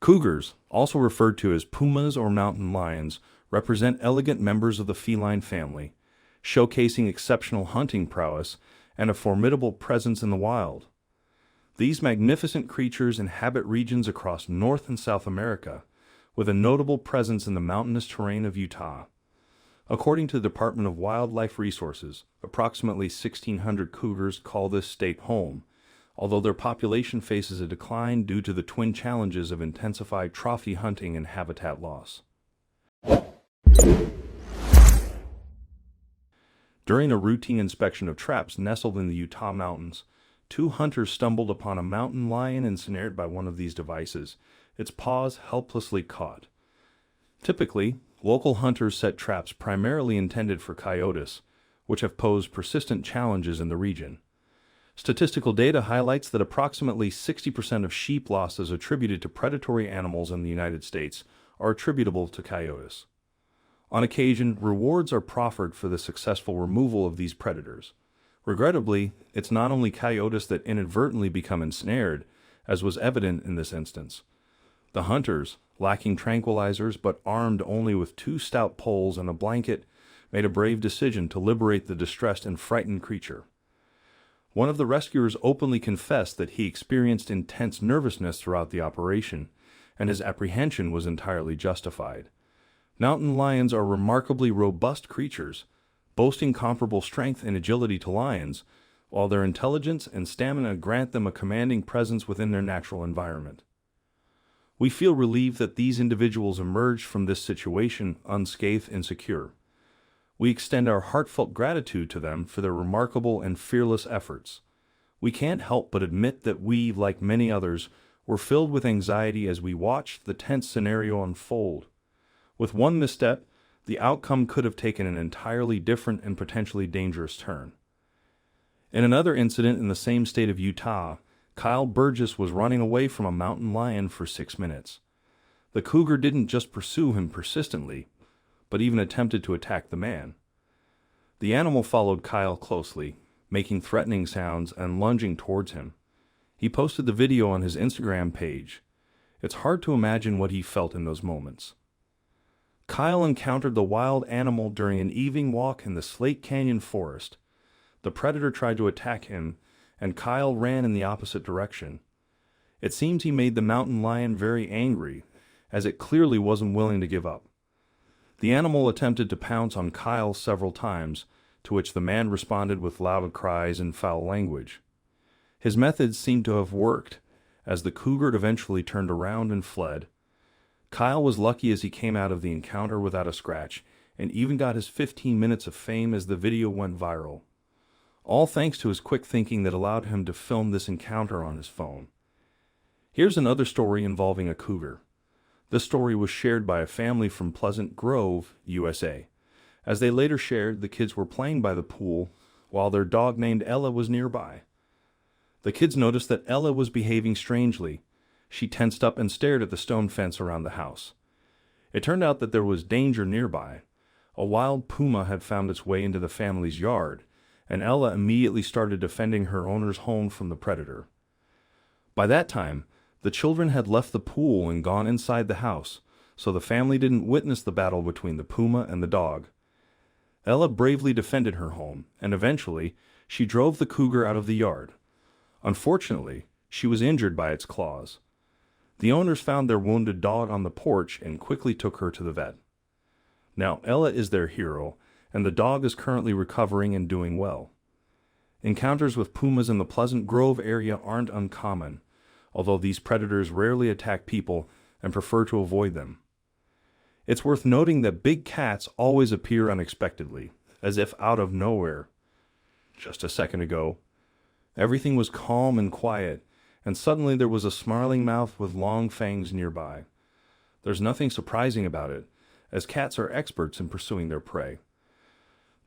Cougars, also referred to as pumas or mountain lions, represent elegant members of the feline family, showcasing exceptional hunting prowess and a formidable presence in the wild. These magnificent creatures inhabit regions across North and South America, with a notable presence in the mountainous terrain of Utah. According to the Department of Wildlife Resources, approximately 1,600 cougars call this state home, although their population faces a decline due to the twin challenges of intensified trophy hunting and habitat loss. During a routine inspection of traps nestled in the Utah mountains, two hunters stumbled upon a mountain lion ensnared by one of these devices, its paws helplessly caught. Typically, local hunters set traps primarily intended for coyotes, which have posed persistent challenges in the region. Statistical data highlights that approximately 60% of sheep losses attributed to predatory animals in the United States are attributable to coyotes. On occasion, rewards are proffered for the successful removal of these predators. Regrettably, it's not only coyotes that inadvertently become ensnared, as was evident in this instance. The hunters, lacking tranquilizers but armed only with two stout poles and a blanket, made a brave decision to liberate the distressed and frightened creature. One of the rescuers openly confessed that he experienced intense nervousness throughout the operation, and his apprehension was entirely justified. Mountain lions are remarkably robust creatures, boasting comparable strength and agility to lions, while their intelligence and stamina grant them a commanding presence within their natural environment. We feel relieved that these individuals emerged from this situation unscathed and secure. We extend our heartfelt gratitude to them for their remarkable and fearless efforts. We can't help but admit that we, like many others, were filled with anxiety as we watched the tense scenario unfold. With one misstep, the outcome could have taken an entirely different and potentially dangerous turn. In another incident in the same state of Utah, Kyle Burgess was running away from a mountain lion for 6 minutes. The cougar didn't just pursue him persistently, but even attempted to attack the man. The animal followed Kyle closely, making threatening sounds and lunging towards him. He posted the video on his Instagram page. It's hard to imagine what he felt in those moments. Kyle encountered the wild animal during an evening walk in the Slate Canyon forest. The predator tried to attack him, and Kyle ran in the opposite direction. It seems he made the mountain lion very angry, as it clearly wasn't willing to give up. The animal attempted to pounce on Kyle several times, to which the man responded with loud cries and foul language. His methods seemed to have worked, as the cougar eventually turned around and fled. Kyle was lucky as he came out of the encounter without a scratch, and even got his 15 minutes of fame as the video went viral. All thanks to his quick thinking that allowed him to film this encounter on his phone. Here's another story involving a cougar. This story was shared by a family from Pleasant Grove, USA. As they later shared, the kids were playing by the pool while their dog named Ella was nearby. The kids noticed that Ella was behaving strangely. She tensed up and stared at the stone fence around the house. It turned out that there was danger nearby. A wild puma had found its way into the family's yard, and Ella immediately started defending her owner's home from the predator. By that time, the children had left the pool and gone inside the house, so the family didn't witness the battle between the puma and the dog. Ella bravely defended her home, and eventually, she drove the cougar out of the yard. Unfortunately, she was injured by its claws. The owners found their wounded dog on the porch and quickly took her to the vet. Now, Ella is their hero, and the dog is currently recovering and doing well. Encounters with pumas in the Pleasant Grove area aren't uncommon, although these predators rarely attack people and prefer to avoid them. It's worth noting that big cats always appear unexpectedly, as if out of nowhere. Just a second ago, everything was calm and quiet, and suddenly there was a snarling mouth with long fangs nearby. There's nothing surprising about it, as cats are experts in pursuing their prey.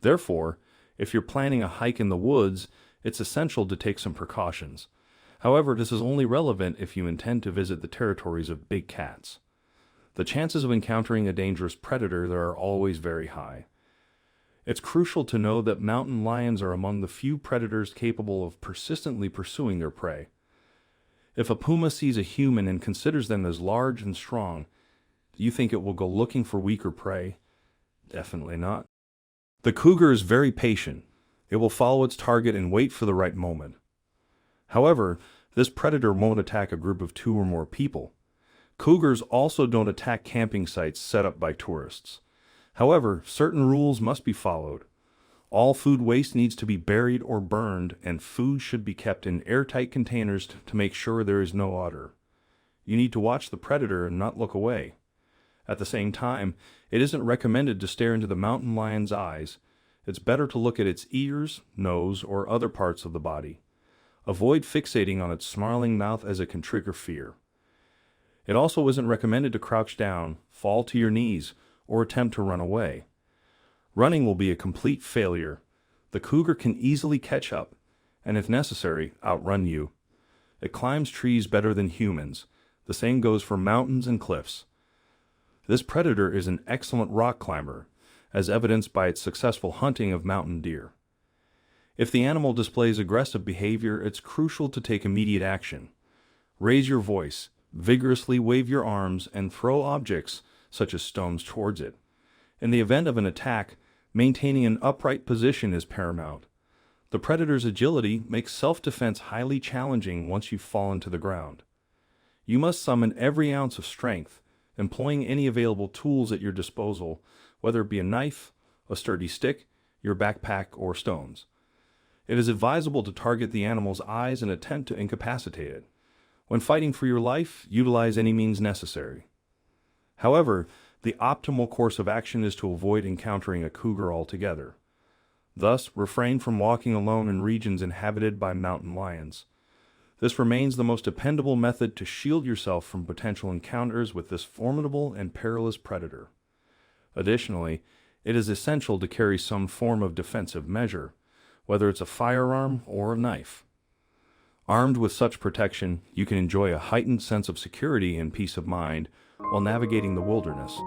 Therefore, if you're planning a hike in the woods, it's essential to take some precautions. However, this is only relevant if you intend to visit the territories of big cats. The chances of encountering a dangerous predator there are always very high. It's crucial to know that mountain lions are among the few predators capable of persistently pursuing their prey. If a puma sees a human and considers them as large and strong, do you think it will go looking for weaker prey? Definitely not. The cougar is very patient. It will follow its target and wait for the right moment. However, this predator won't attack a group of 2 or more people. Cougars also don't attack camping sites set up by tourists. However, certain rules must be followed. All food waste needs to be buried or burned, and food should be kept in airtight containers to make sure there is no odor. You need to watch the predator and not look away. At the same time, it isn't recommended to stare into the mountain lion's eyes. It's better to look at its ears, nose, or other parts of the body. Avoid fixating on its snarling mouth as it can trigger fear. It also isn't recommended to crouch down, fall to your knees, or attempt to run away. Running will be a complete failure. The cougar can easily catch up, and if necessary, outrun you. It climbs trees better than humans. The same goes for mountains and cliffs. This predator is an excellent rock climber, as evidenced by its successful hunting of mountain deer. If the animal displays aggressive behavior, it's crucial to take immediate action. Raise your voice, vigorously wave your arms, and throw objects, such as stones, towards it. In the event of an attack, maintaining an upright position is paramount. The predator's agility makes self-defense highly challenging once you've fallen to the ground. You must summon every ounce of strength, employing any available tools at your disposal, whether it be a knife, a sturdy stick, your backpack, or stones. It is advisable to target the animal's eyes and attempt to incapacitate it. When fighting for your life, utilize any means necessary. However, the optimal course of action is to avoid encountering a cougar altogether. Thus, refrain from walking alone in regions inhabited by mountain lions. This remains the most dependable method to shield yourself from potential encounters with this formidable and perilous predator. Additionally, it is essential to carry some form of defensive measure, whether it's a firearm or a knife. Armed with such protection, you can enjoy a heightened sense of security and peace of mind while navigating the wilderness.